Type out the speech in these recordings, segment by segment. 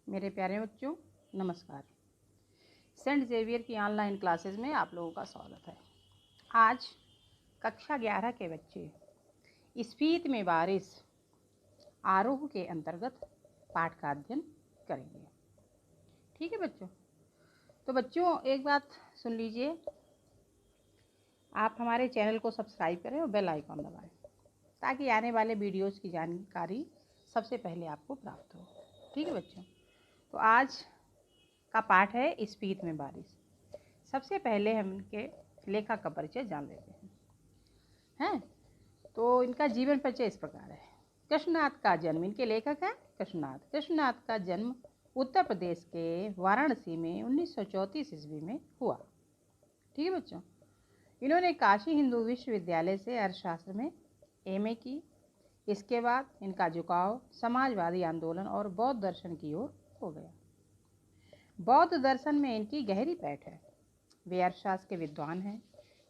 मेरे प्यारे बच्चों, नमस्कार। सेंट जेवियर की ऑनलाइन क्लासेस में आप लोगों का स्वागत है। आज कक्षा 11 के बच्चे स्फीत में बारिश आरोह के अंतर्गत पाठ का अध्ययन करेंगे। ठीक है बच्चों। तो बच्चों एक बात सुन लीजिए, आप हमारे चैनल को सब्सक्राइब करें और बेल आइकॉन दबाएं ताकि आने वाले वीडियोस की जानकारी सबसे पहले आपको प्राप्त हो। ठीक है बच्चों। तो आज का पाठ है स्फीत में बारिश। सबसे पहले हम इनके लेखक का परिचय जान लेते हैं। तो इनका जीवन परिचय इस प्रकार है। कृष्णनाथ का जन्म, इनके लेखक हैं कृष्णनाथ। कृष्णनाथ का जन्म उत्तर प्रदेश के वाराणसी में 1934 ईस्वी में हुआ। ठीक है बच्चों। इन्होंने काशी हिंदू विश्वविद्यालय से अर्थशास्त्र में एमए की। इसके बाद इनका झुकाव समाजवादी आंदोलन और बौद्ध दर्शन की ओर हो गया। बौद्ध दर्शन में इनकी गहरी पैठ है। वे अर्थशास्त्र के विद्वान हैं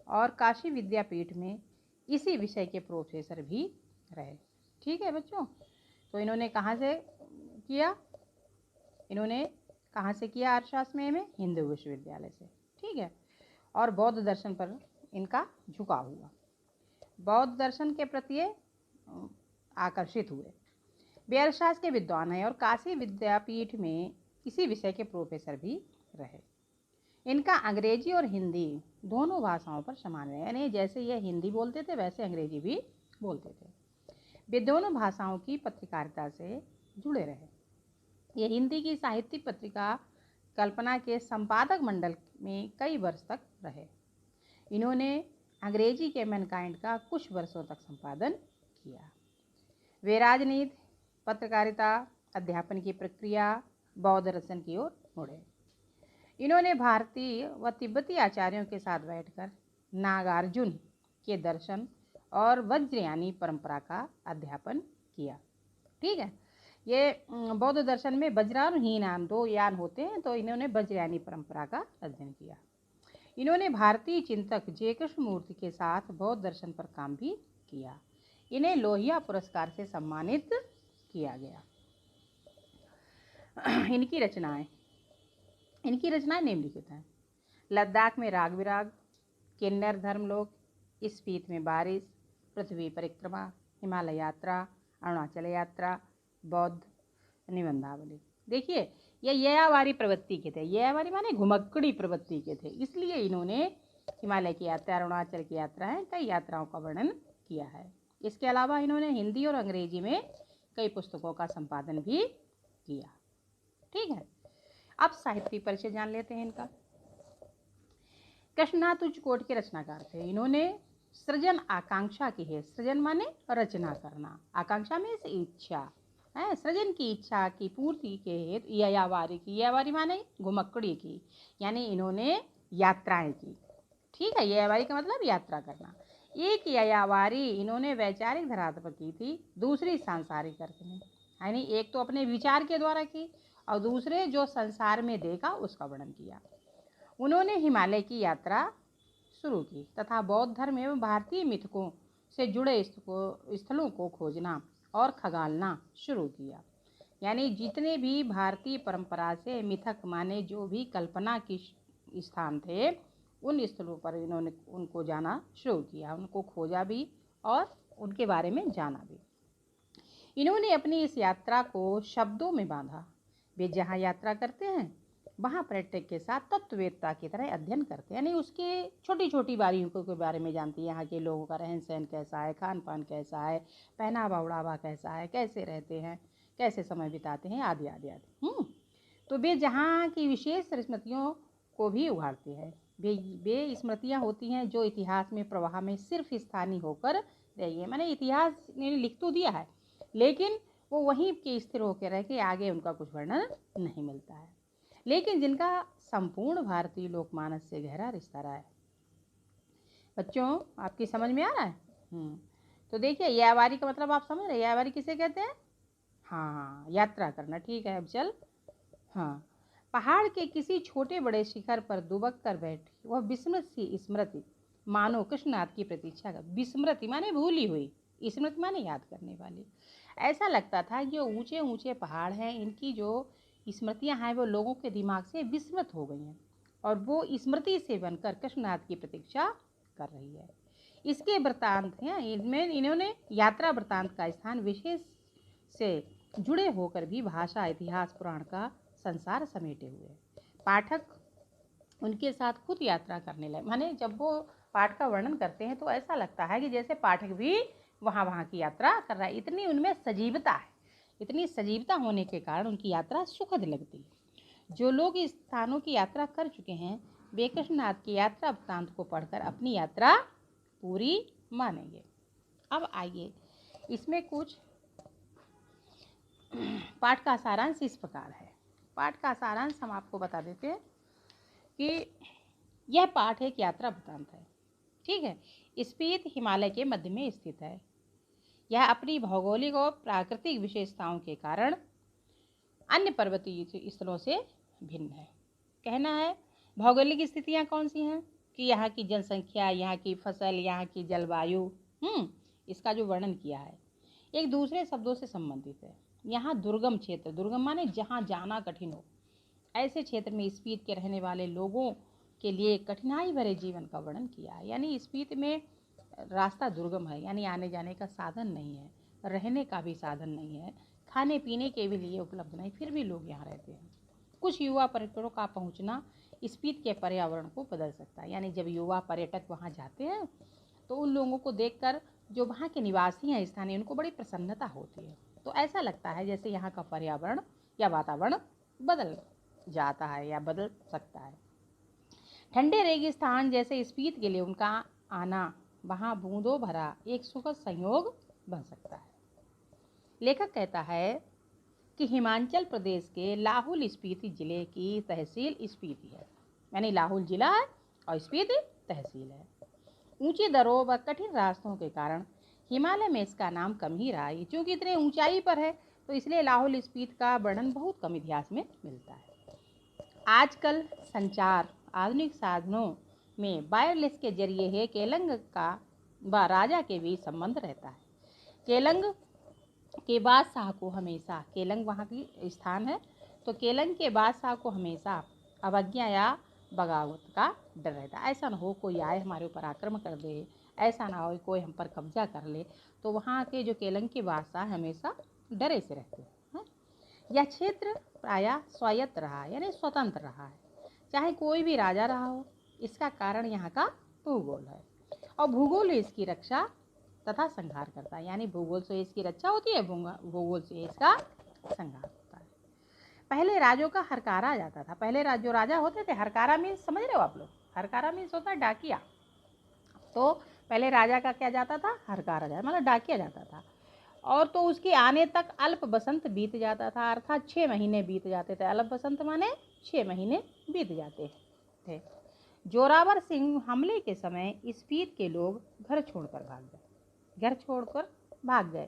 और काशी विद्यापीठ में इसी विषय के प्रोफेसर भी रहे। ठीक है बच्चों। तो इन्होंने कहाँ से किया अर्थशास्त्र में हिंदू विश्वविद्यालय से। ठीक है। और बौद्ध दर्शन पर इनका झुकाव हुआ। बौद्ध दर्शन के प्रति आकर्षित हुए। वे अर्थशास्त्र के विद्वान हैं और काशी विद्यापीठ में इसी विषय के प्रोफेसर भी रहे। इनका अंग्रेजी और हिंदी दोनों भाषाओं पर समान है, यानी जैसे ये हिंदी बोलते थे वैसे अंग्रेजी भी बोलते थे। वे दोनों भाषाओं की पत्रकारिता से जुड़े रहे। ये हिंदी की साहित्यिक पत्रिका कल्पना के संपादक मंडल में कई वर्ष तक रहे। इन्होंने अंग्रेजी के मैनकाइंड का कुछ वर्षों तक संपादन किया। वे राजनीति, पत्रकारिता, अध्यापन की प्रक्रिया, बौद्ध दर्शन की ओर मुड़े। इन्होंने भारतीय व तिब्बती आचार्यों के साथ बैठकर नागार्जुन के दर्शन और वज्रयानी परंपरा का अध्यापन किया। ठीक है। ये बौद्ध दर्शन में वज्र और हीन दो यान होते हैं, तो इन्होंने वज्रयानी परंपरा का अध्ययन किया। इन्होंने भारतीय चिंतक जय कृष्णमूर्ति के साथ बौद्ध दर्शन पर काम भी किया। इन्हें लोहिया पुरस्कार से सम्मानित किया गया। इनकी रचनाएं निम्नलिखित हैं। लद्दाख में राग विराग, किन्नर धर्मलोक, स्फीत में बारिश, पृथ्वी परिक्रमा, हिमालय यात्रा, अरुणाचल यात्रा, बौद्ध निबंधावली। देखिए, ये यायावारी प्रवृत्ति के थे। यायावारी माने घुमक्कड़ी प्रवृत्ति के थे, इसलिए इन्होंने हिमालय की यात्रा, अरुणाचल की यात्रा है, कई यात्राओं का वर्णन किया है। इसके अलावा इन्होंने हिंदी और अंग्रेजी में कई पुस्तकों का संपादन भी किया। ठीक है। अब साहित्यिक परिचय जान लेते हैं इनका। कृष्णनाथ उच्चकोटि के रचनाकार थे। इन्होंने सृजन आकांक्षा की है। सृजन माने रचना करना, आकांक्षा में से इच्छा है। सृजन की इच्छा की पूर्ति के हेतु यायावारी माने घुमक्कड़ी की, यानी इन्होंने यात्राएं की। ठीक है। यायावारी का मतलब यात्रा करना। एक यायावारी इन्होंने वैचारिक धरातल पर की थी, दूसरी सांसारिक अर्थ में, यानी एक तो अपने विचार के द्वारा की और दूसरे जो संसार में देखा उसका वर्णन किया। उन्होंने हिमालय की यात्रा शुरू की तथा बौद्ध धर्म एवं भारतीय मिथकों से जुड़े स्थलों को खोजना और खगालना शुरू किया। यानी जितने भी भारतीय परंपरा से मिथक माने जो भी कल्पना की स्थान थे, उन स्थलों पर इन्होंने उनको जाना शुरू किया, उनको खोजा भी और उनके बारे में जाना भी। इन्होंने अपनी इस यात्रा को शब्दों में बांधा। वे जहाँ यात्रा करते हैं वहाँ पर्यटक के साथ तत्ववेत्ता की तरह अध्ययन करते हैं, यानी उसके छोटी छोटी बारीकियों के बारे में जानती है। यहाँ के लोगों का रहन सहन कैसा है, खान पान कैसा है, पहनावा उड़ावा कैसा है, कैसे रहते हैं, कैसे समय बिताते हैं, आदि आदि आदि। तो वे जहाँ की विशेष स्मृतियों को भी उघाड़ते हैं। वे स्मृतियाँ होती हैं जो इतिहास में प्रवाह में सिर्फ स्थानीय होकर रही है। मैंने इतिहास ने लिख तो दिया है, लेकिन वो वहीं के स्थिर होकर रह के आगे उनका कुछ वर्णन नहीं मिलता है, लेकिन जिनका संपूर्ण भारतीय लोकमानस से गहरा रिश्ता रहा है। बच्चों आपकी समझ में आ रहा है? तो देखिए, यायावारी का मतलब आप समझ रहे, यायावारी किसे कहते हैं? हाँ, यात्रा करना। ठीक है। अब चल, हाँ, पहाड़ के किसी छोटे बड़े शिखर पर दुबक कर बैठी वह विस्मृत सी स्मृति मानो कृष्णनाथ की प्रतीक्षा कर। विस्मृति माने भूली हुई, स्मृति माने याद करने वाली। ऐसा लगता था कि जो ऊंचे ऊंचे पहाड़ हैं, इनकी जो स्मृतियाँ हैं वो लोगों के दिमाग से विस्मृत हो गई हैं और वो स्मृति से बनकर कृष्णनाथ की प्रतीक्षा कर रही है। इसके वृत्तांत हैं, इनमें इन्होंने यात्रा वृत्तांत का स्थान विशेष से जुड़े होकर भी भाषा, इतिहास, पुराण का संसार समेटे हुए। पाठक उनके साथ खुद यात्रा करने लगे, माने जब वो पाठ का वर्णन करते हैं तो ऐसा लगता है कि जैसे पाठक भी वहाँ की यात्रा कर रहा है। इतनी उनमें सजीवता है, इतनी सजीवता होने के कारण उनकी यात्रा सुखद लगती है। जो लोग इस स्थानों की यात्रा कर चुके हैं वे कृष्णनाथ की यात्रा वृत्तांत को पढ़कर अपनी यात्रा पूरी मानेंगे। अब आइए इसमें कुछ पाठ का सारांश इस प्रकार है। पाठ का सारांश हम आपको बता देते हैं कि यह पाठ एक यात्रा वृत्तांत है। ठीक है, स्पीति हिमालय के मध्य में स्थित है। यह अपनी भौगोलिक और प्राकृतिक विशेषताओं के कारण अन्य पर्वतीय स्थलों से भिन्न है। कहना है भौगोलिक स्थितियाँ कौन सी हैं कि यहाँ की जनसंख्या, यहाँ की फसल, यहाँ की जलवायु, इसका जो वर्णन किया है एक दूसरे शब्दों से संबंधित है। यहाँ दुर्गम क्षेत्र, दुर्गम माने जहाँ जाना कठिन हो, ऐसे क्षेत्र में स्पीति के रहने वाले लोगों के लिए कठिनाई भरे जीवन का वर्णन किया है। यानी स्पीति में रास्ता दुर्गम है, यानी आने जाने का साधन नहीं है, रहने का भी साधन नहीं है, खाने पीने के भी लिए उपलब्ध नहीं, फिर भी लोग यहाँ रहते हैं। कुछ युवा पर्यटकों का पहुँचना स्पीति के पर्यावरण को बदल सकता है। यानी जब युवा पर्यटक वहाँ जाते हैं तो उन लोगों को देखकर जो वहाँ के निवासी हैं स्थानीय, उनको बड़ी प्रसन्नता होती है। तो ऐसा लगता है जैसे यहाँ का पर्यावरण या वातावरण बदल जाता है या बदल सकता है। ठंडे रेगिस्तान जैसे स्पीति के लिए उनका आना वहाँ बूंदों भरा एक सुखद संयोग बन सकता है। लेखक कहता है कि हिमाचल प्रदेश के लाहौल स्पीति जिले की तहसील स्पीति है, यानी लाहौल जिला है और स्पीति तहसील है। ऊंची दरों व कठिन रास्तों के कारण हिमालय में इसका नाम कम ही रहा है। चूँकि इतने ऊंचाई पर है तो इसलिए लाहौल स्पीति का वर्णन बहुत कम इतिहास में मिलता है। आजकल संचार आधुनिक साधनों में वायरलेस के जरिए है केलंग का व राजा के बीच संबंध रहता है। केलंग के बादशाह को हमेशा, केलंग वहाँ की स्थान है, तो केलंग के बादशाह को हमेशा अवज्ञा या बगावत का डर रहता है। ऐसा ना हो कोई आए हमारे ऊपर आक्रमण कर दे, ऐसा ना हो कोई हम पर कब्जा कर ले, तो वहाँ के जो केलंग के बादशाह हमेशा डरे से रहते हैं। यह क्षेत्र प्रायः स्वायत्त रहा है, यानी स्वतंत्र रहा है, चाहे कोई भी राजा रहा हो। इसका कारण यहाँ का भूगोल है और भूगोल इसकी रक्षा तथा संहार करता है। यानी भूगोल से इसकी रक्षा होती है, भूगोल से इसका संहार होता है। पहले राजों का हरकारा जाता था। पहले जो राजा होते थे, हरकारा मीन्स समझ रहे हो आप लोग, हरकारा मीन्स होता है डाकिया। तो पहले राजा का क्या जाता था, हरकारा जाता, मतलब डाकिया जाता था। और तो उसके आने तक अल्प बसंत बीत जाता था, अर्थात 6 महीने बीत जाते थे। अल्प बसंत माने 6 महीने बीत जाते थे। जोरावर सिंह हमले के समय स्पीति के लोग घर छोड़कर भाग गए।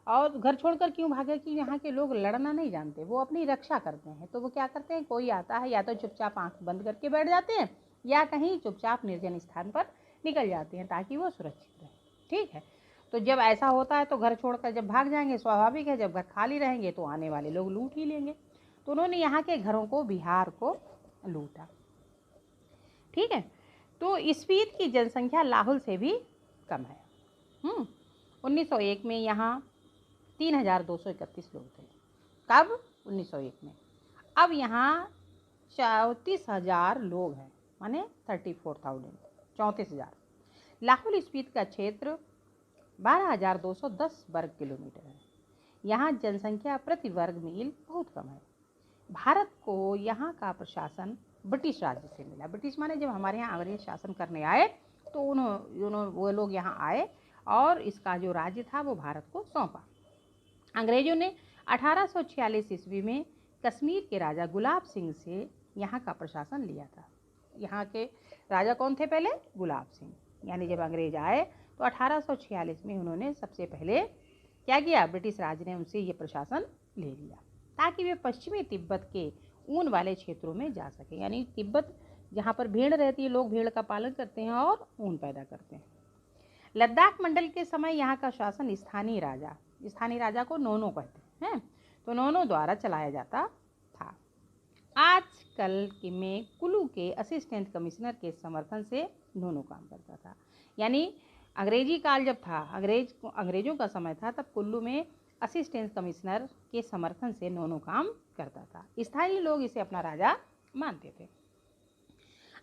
और घर छोड़कर क्यों भागे कि यहाँ के लोग लड़ना नहीं जानते, वो अपनी रक्षा करते हैं। तो वो क्या करते हैं, कोई आता है या तो चुपचाप आंख बंद करके बैठ जाते हैं या कहीं चुपचाप निर्जन स्थान पर निकल जाते हैं ताकि वो सुरक्षित रहे। ठीक है, तो जब ऐसा होता है तो घर छोड़कर जब भाग जाएंगे, स्वाभाविक है जब घर खाली रहेंगे तो आने वाले लोग लूट ही लेंगे। तो उन्होंने यहाँ के घरों को, बिहार को लूटा। ठीक है, तो स्पीति की जनसंख्या लाहौल से भी कम है। 1901 में यहाँ 3231 लोग थे। कब? 1901 में। अब यहाँ 34,000 लोग हैं, माने 34,000, 34,000। लाहौल स्पीति का क्षेत्र 12,210 वर्ग किलोमीटर है। यहाँ जनसंख्या प्रति वर्ग मील बहुत कम है। भारत को यहाँ का प्रशासन ब्रिटिश राज्य से मिला। ब्रिटिश माने जब हमारे यहाँ अंग्रेज शासन करने आए तो वो लोग यहाँ आए और इसका जो राज्य था वो भारत को सौंपा। अंग्रेजों ने 1846 ईस्वी में कश्मीर के राजा गुलाब सिंह से यहाँ का प्रशासन लिया था। यहाँ के राजा कौन थे पहले? गुलाब सिंह। यानी जब अंग्रेज आए तो 1846 में उन्होंने सबसे पहले क्या किया, ब्रिटिश राज ने उनसे ये प्रशासन ले लिया ताकि वे पश्चिमी तिब्बत के ऊन वाले क्षेत्रों में जा सके। यानी तिब्बत जहाँ पर भेड़ रहती है, लोग भेड़ का पालन करते हैं और ऊन पैदा करते हैं। लद्दाख मंडल के समय यहाँ का शासन स्थानीय राजा को नोनो कहते हैं, तो नोनो द्वारा चलाया जाता था। आजकल के में कुल्लू के असिस्टेंट कमिश्नर के समर्थन से नोनो काम करता था। यानी अंग्रेजी काल जब था, अंग्रेजों का समय था, तब कुल्लू में असिस्टेंट कमिश्नर के समर्थन से नोनो काम करता था। स्थानीय लोग इसे अपना राजा मानते थे।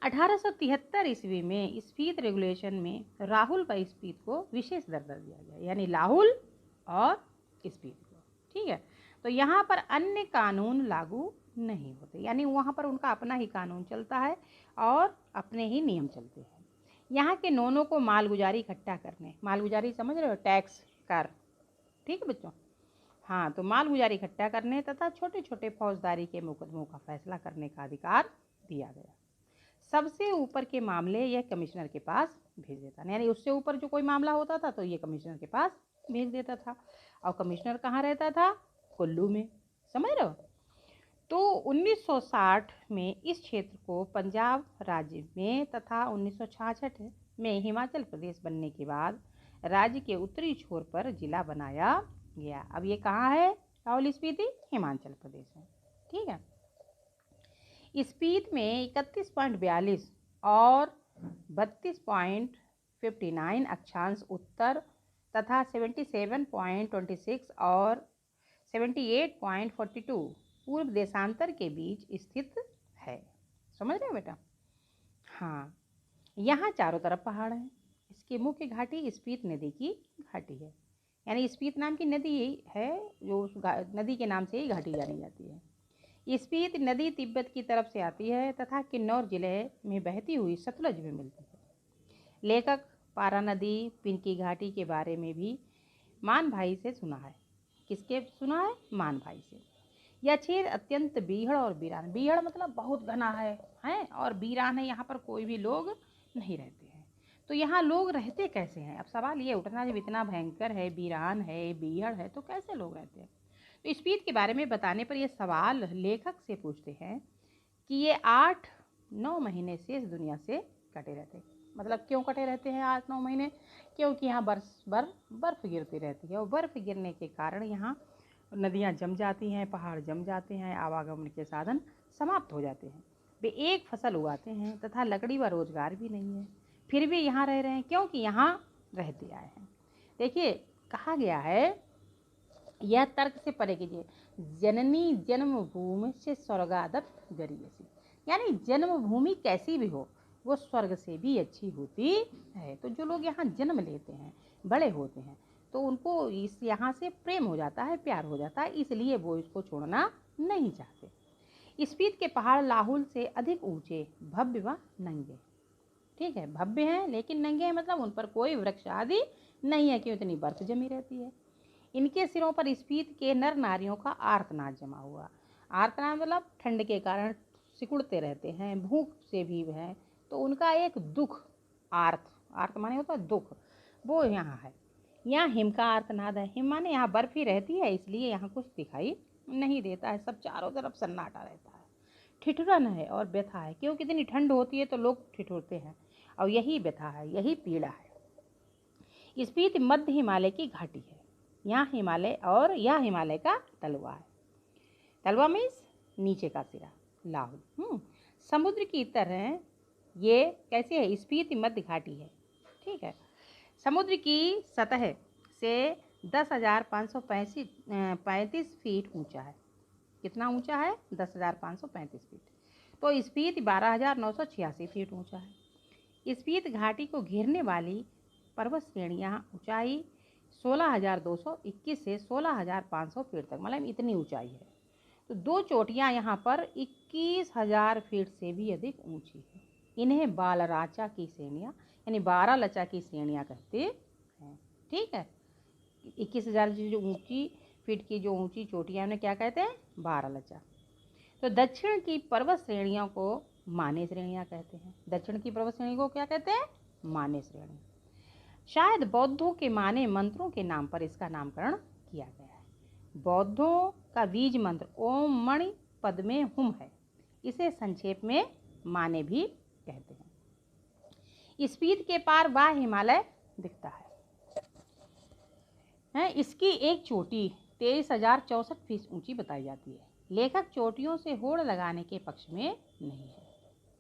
1873 ईस्वी में स्पीत रेगुलेशन में राहुल व स्पीत को विशेष दर्जा दिया गया, यानी लाहुल और स्पीत को। ठीक है, तो यहाँ पर अन्य कानून लागू नहीं होते, यानी वहाँ पर उनका अपना ही कानून चलता है और अपने ही नियम चलते हैं। यहाँ के नोनों को मालगुजारी इकट्ठा करने, मालगुजारी समझ रहे हो, टैक्स कर, ठीक है बच्चों, हाँ, तो मालगुजारी इकट्ठा करने तथा छोटे छोटे फौजदारी के मुकदमों का फैसला करने का अधिकार दिया गया। सबसे ऊपर के मामले यह कमिश्नर के पास भेज देता, यानी उससे ऊपर जो कोई मामला होता था तो ये कमिश्नर के पास भेज देता था। और कमिश्नर कहाँ रहता था? कुल्लू में, समझ रहे हो। तो 1960 में इस क्षेत्र को पंजाब राज्य में तथा 1966 में हिमाचल प्रदेश बनने के बाद राज्य के उत्तरी छोर पर जिला बनाया गया। अब ये कहाँ है? लाहौल स्पीति हिमाचल प्रदेश में। ठीक है, स्पीत में 31.42 और 32.59 अक्षांश उत्तर तथा 77.26 और 78.42 पूर्व देशांतर के बीच स्थित है। समझ रहे हो बेटा? हाँ, यहाँ चारों तरफ पहाड़ हैं। इसकी मुख्य घाटी स्पीत नदी की घाटी है, यानी स्पीत नाम की नदी है जो उस नदी के नाम से ही घाटी जानी जाती है। स्पीत नदी तिब्बत की तरफ से आती है तथा किन्नौर जिले में बहती हुई सतलज में मिलती है। लेखक पारा नदी पिंकी घाटी के बारे में भी मान भाई से सुना है। किसके सुना है? मान भाई से। यह क्षेत्र अत्यंत बीहड़ और वीरान, बीहड़ मतलब बहुत घना है और वीरान है, यहाँ पर कोई भी लोग नहीं रहते हैं। तो यहाँ लोग रहते कैसे हैं? अब सवाल ये उठना, जब इतना भयंकर है, वीरान है, बीहड़ है, तो कैसे लोग रहते हैं? तो स्पीत के बारे में बताने पर यह सवाल लेखक से पूछते हैं कि ये 8-9 महीने शेष दुनिया से कटे रहते। मतलब क्यों कटे रहते हैं 8-9 महीने? क्योंकि यहाँ बर्फ गिरती रहती है और बर्फ गिरने के कारण यहाँ नदियाँ जम जाती हैं, पहाड़ जम जाते हैं, आवागमन के साधन समाप्त हो जाते हैं। वे एक फसल उगाते हैं तथा लकड़ी व रोजगार भी नहीं है, फिर भी यहाँ रह रहे हैं क्योंकि यहाँ रहते आए हैं। देखिए, कहा गया है, यह तर्क से परे कीजिए, जननी जन्मभूमि से स्वर्गादप गरीयसी, यानी जन्मभूमि कैसी भी हो वो स्वर्ग से भी अच्छी होती है। तो जो लोग यहाँ जन्म लेते हैं, बड़े होते हैं, तो उनको इस यहाँ से प्रेम हो जाता है, प्यार हो जाता है, इसलिए वो इसको छोड़ना नहीं चाहते। स्पीत के पहाड़ लाहुल से अधिक ऊंचे, भव्य व नंगे। ठीक है, भव्य हैं लेकिन नंगे हैं, मतलब उन पर कोई वृक्ष आदि नहीं है, क्यों? इतनी बर्फ जमी रहती है। इनके सिरों पर स्पीत के नर नारियों का आर्तनाद जमा हुआ। आर्तनाद मतलब ठंड के कारण सिकुड़ते रहते हैं, भूख से भी है, तो उनका एक दुख, आर्त माने होता है दुख, वो यहाँ है। यहाँ हिम का आर्तनाद है। हिम माने यहाँ बर्फ ही रहती है, इसलिए यहाँ कुछ दिखाई नहीं देता है, सब चारों तरफ सन्नाटा रहता है। ठिठुरन है और व्यथा है, क्योंकि इतनी ठंड होती है तो लोग ठिठुरते हैं, और यही व्यथा है, यही पीड़ा है। स्पीत मध्य हिमालय की घाटी है। यहाँ हिमालय और यह हिमालय का तलवा है। तलवा मीन्स नीचे का सिरा, लाहुल। समुद्र की तरह ये कैसे है? स्पीति मध्य घाटी है। ठीक है, समुद्र की सतह से 10,535 फीट ऊंचा है। कितना ऊंचा है? 10,535 फीट। तो स्पीति 12,986 फीट ऊंचा है। स्पीति घाटी को घेरने वाली पर्वत श्रेणियाँ ऊंचाई 16,221 से 16,500 फीट तक, मतलब इतनी ऊंचाई है। तो दो चोटियाँ यहाँ पर 21,000 फीट से भी अधिक ऊंची है। इन्हें बालराचा की श्रेणियाँ, यानी 12 लचा की श्रेणियाँ कहते हैं। ठीक है, 21,000 जो ऊंची फीट की जो ऊंची चोटियाँ उन्हें क्या कहते हैं? 12 लचा। तो दक्षिण की पर्वत श्रेणियों को माने श्रेणियाँ कहते हैं। दक्षिण की पर्वत श्रेणी को क्या कहते हैं? माने श्रेणी। शायद बौद्धों के माने मंत्रों के नाम पर इसका नामकरण किया गया है। बौद्धों का बीज मंत्र ओम मणि पद्मे हुम है। इसे संक्षेप में माने भी कहते हैं। स्पीत के पार वह हिमालय दिखता है। इसकी एक चोटी 23,064 फीट ऊंची बताई जाती है। लेखक चोटियों से होड़ लगाने के पक्ष में नहीं है।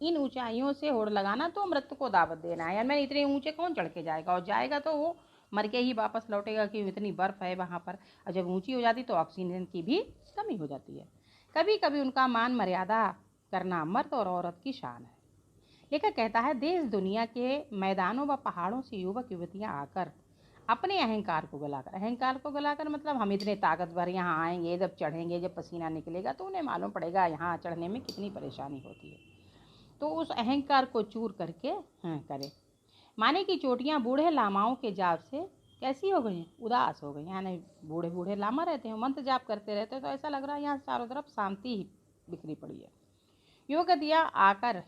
इन ऊंचाइयों से होड़ लगाना तो मृत्यु को दावत देना है। यार मैं इतने ऊंचे कौन चढ़ के जाएगा, और जाएगा तो वो मर के ही वापस लौटेगा कि इतनी बर्फ़ है वहाँ पर। और जब ऊंची हो जाती तो ऑक्सीजन की भी कमी हो जाती है। कभी कभी उनका मान मर्यादा करना मर्द और औरत की शान है। लेखक कहता है, देश दुनिया के मैदानों व पहाड़ों से युवक युवतियाँ आकर अपने अहंकार को गलाकर मतलब हम इतने ताकतवर यहाँ आएंगे, जब चढ़ेंगे, जब पसीना निकलेगा तो उन्हें मालूम पड़ेगा यहाँ चढ़ने में कितनी परेशानी होती है। तो उस अहंकार को चूर करके करे। माने कि चोटियाँ बूढ़े लामाओं के जाप से कैसी हो गई, उदास हो गई। यानी बूढ़े बूढ़े लामा रहते हैं, मंत्र जाप करते रहते हैं, तो ऐसा लग रहा है यहाँ चारों तरफ शांति ही बिखरी पड़ी है। युवक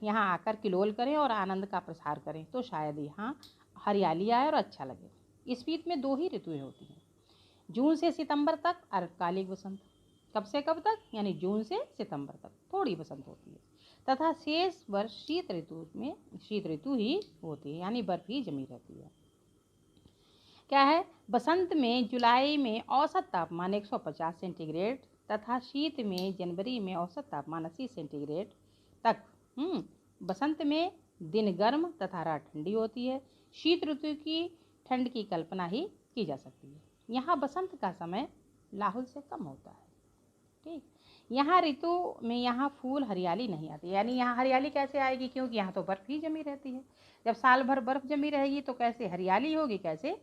यहाँ आकर किलोल करें और आनंद का प्रसार करें तो शायद यहाँ हरियाली आए और अच्छा लगे। स्पीत में 2 ही ऋतुएं होती हैं, जून से सितंबर तक अल्पकालिक बसंत। कब से कब तक, यानी जून से सितंबर तक थोड़ी बसंत होती है, तथा शेष वर्ष शीत ऋतु ही होती है, यानी बर्फ ही जमी रहती है। क्या है, बसंत में जुलाई में औसत तापमान 150 सेंटीग्रेड तथा शीत में जनवरी में औसत तापमान 80 सेंटीग्रेड तक। बसंत में दिन गर्म तथा रात ठंडी होती है। शीत ऋतु की ठंड की कल्पना ही की जा सकती है। यहाँ बसंत का समय लाहुल से कम होता है। ठीक, यहाँ ऋतु में यहाँ फूल हरियाली नहीं आती। यानी यहाँ हरियाली कैसे आएगी, क्योंकि यहाँ तो बर्फ़ ही जमी रहती है। जब साल भर बर्फ़ जमी रहेगी तो कैसे हरियाली होगी, कैसे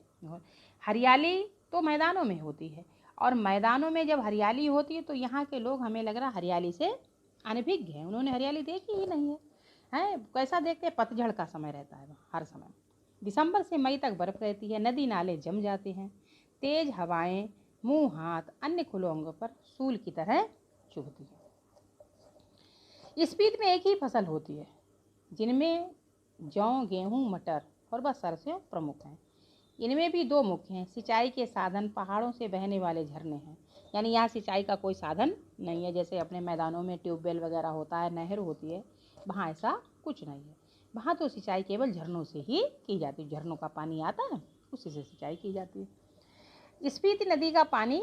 हरियाली तो मैदानों में होती है, और मैदानों में जब हरियाली होती है तो यहाँ के लोग, हमें लग रहा हरियाली से अनभिज्ञ हैं, उन्होंने हरियाली देखी ही नहीं है। कैसा देखते हैं, पतझड़ का समय रहता है हर समय। दिसंबर से मई तक बर्फ़ रहती है, नदी नाले जम जाते हैं, तेज हवाएं मुंह हाथ अन्य खुले अंगों पर सूल की तरह चुभती है। स्पीत में एक ही फसल होती है, जिनमें जौ, गेहूं, मटर और बस सरसों प्रमुख हैं। इनमें भी 2 मुख्य हैं। सिंचाई के साधन पहाड़ों से बहने वाले झरने हैं। यानी यहाँ सिंचाई का कोई साधन नहीं है, जैसे अपने मैदानों में ट्यूबवेल वगैरह होता है, नहर होती है, वहाँ ऐसा कुछ नहीं है। वहाँ तो सिंचाई केवल झरनों से ही की जाती है, झरनों का पानी आता है उसी से सिंचाई की जाती है। स्पीति नदी का पानी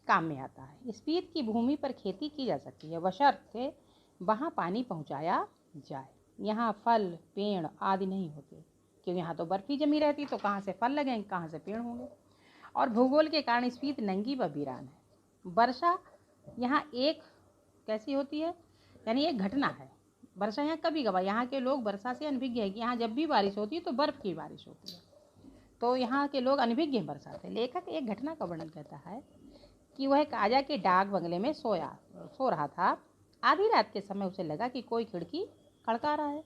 काम में आता है। स्पीत की भूमि पर खेती की जा सकती है, बशर्ते वहाँ पानी पहुँचाया जाए। यहाँ फल पेड़ आदि नहीं होते, क्योंकि यहाँ तो बर्फ़ ही जमी रहती, तो कहाँ से फल लगेंगे, कहाँ से पेड़ होंगे। और भूगोल के कारण स्पीत नंगी व वीरान है। वर्षा यहाँ एक कैसी होती है, यानी एक घटना है। वर्षा यहाँ कभी कभार, यहाँ के लोग वर्षा से अनभिज्ञ है कि यहाँ जब भी बारिश होती है तो बर्फ़ की बारिश होती है, तो यहाँ के लोग अनभिज्ञ हैं बरसात से। लेखक एक घटना का वर्णन करता है कि वह एक आजा के डाक बंगले में सो रहा था। आधी रात के समय उसे लगा कि कोई खिड़की खड़का रहा है।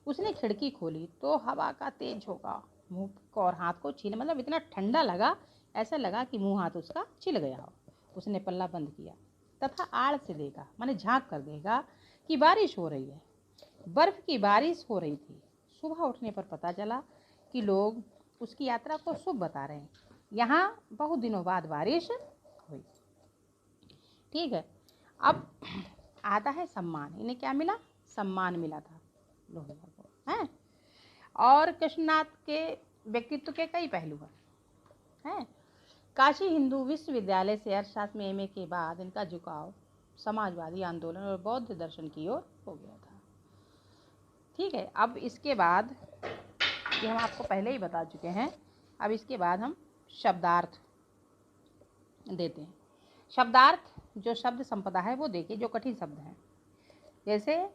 उसने खिड़की खोली तो हवा का तेज झोंका मुंह को और हाथ को छीले, मतलब इतना ठंडा लगा, ऐसा लगा कि मुंह हाथ उसका छिल गया हो। उसने पल्ला बंद किया तथा आड़ से देखा, माने झांक कर देखा कि बारिश हो रही है, बर्फ की बारिश हो रही थी। सुबह उठने पर पता चला कि लोग उसकी यात्रा को शुभ बता रहे हैं। यहाँ बहुत दिनों बाद बारिश हुई। ठीक है, अब आता है सम्मान। इन्हें क्या मिला, सम्मान मिला था लोहिया को, है। और कृष्णनाथ के व्यक्तित्व के कई पहलू हैं। काशी हिंदू विश्वविद्यालय से अर्थशास्त्र में एमए के बाद इनका झुकाव समाजवादी आंदोलन और बौद्ध दर्शन की ओर हो गया था। ठीक है, अब इसके बाद ये हम आपको पहले ही बता चुके हैं। अब इसके बाद हम शब्दार्थ देते हैं। शब्दार्थ जो शब्द संपदा है वो देखिए, जो कठिन शब्द हैं, जैसे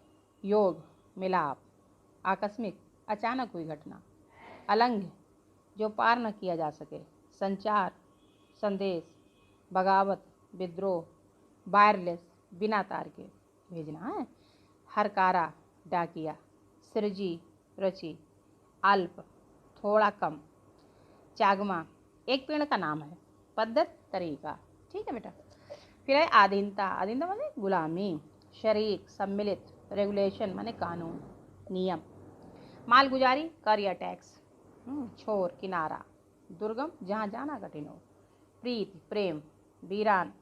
योग, मिलाप, आकस्मिक, अचानक हुई घटना, अलंघ जो पार न किया जा सके, संचार, संदेश, बगावत, विद्रोह, वायरलेस बिना तार के भेजना है, हरकारा डाकिया, सृजी रची, अल्प थोड़ा कम, चागमा एक पेड़ का नाम है, पद्धत तरीका। ठीक है बेटा। फिर है आधीनता। आधीनता माने गुलामी, शरीक सम्मिलित, रेगुलेशन माने कानून नियम, मालगुजारी कर या टैक्स, छोर किनारा, दुर्गम जहाँ जाना कठिन हो, प्रीति प्रेम, वीरान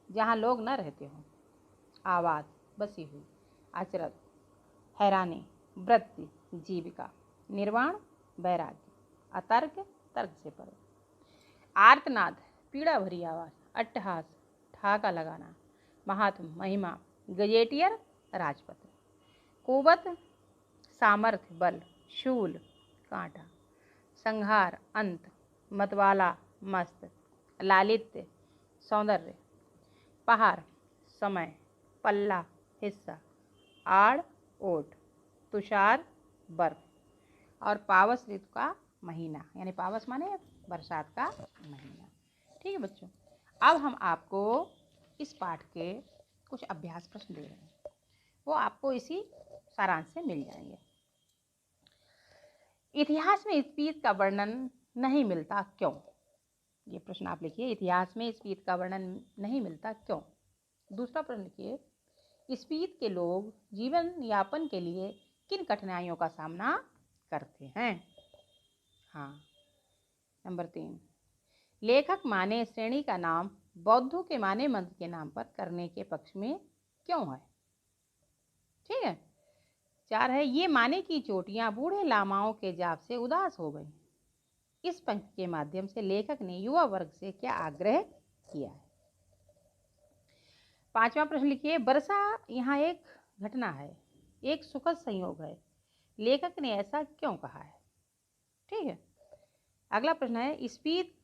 जहाँ लोग न रहते हों, आबाद बसी हुई, अचरत हैरानी, वृत्ति जीविका, निर्वाण वैराग्य, अतर्क तर्क से परे, आर्तनाद पीड़ा भरी आवाज़, अट्टहास ठहाका लगाना, महात्म महिमा गजेटियर राजपत्र। कुवत सामर्थ्य बल, शूल कांटा, संहार अंत, मतवाला मस्त, लालित्य सौंदर्य, पहाड़ समय, पल्ला हिस्सा, आड़ ओट, तुषार बर्फ और पावस ऋतु का महीना, यानी पावस माने बरसात का महीना। ठीक है बच्चों, अब हम आपको इस पाठ के कुछ अभ्यास प्रश्न दे रहे हैं, वो आपको इसी सारांश से मिल जाएंगे। इतिहास में स्पीत का वर्णन नहीं मिलता क्यों? ये प्रश्न आप लिखिए, इतिहास में स्पीत का वर्णन नहीं मिलता क्यों? दूसरा प्रश्न लिखिए, स्पीत के लोग जीवन यापन के लिए किन कठिनाइयों का सामना करते हैं? हाँ। नंबर 3, लेखक माने श्रेणी का नाम बौद्धों के माने मंत्र के नाम पर करने के पक्ष में क्यों है? ठीक है। 4 है, ये माने की चोटियां बूढ़े लामाओं के जाप से उदास हो गई। इस पंक्ति के माध्यम से लेखक ने युवा वर्ग से क्या आग्रह किया है? 5वां प्रश्न लिखिए, वर्षा यहाँ एक घटना है, एक सुखद संयोग है, लेखक ने ऐसा क्यों कहा है? ठीक है। अगला प्रश्न है, स्पीत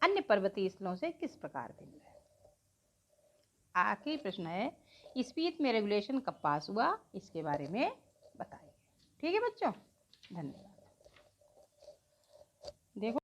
अन्य पर्वतीय स्थलों से किस प्रकार भिन्न है? आखिरी प्रश्न है, स्पीत में रेगुलेशन कब पास हुआ, इसके बारे में बताइए। ठीक है बच्चों, धन्यवाद। देखो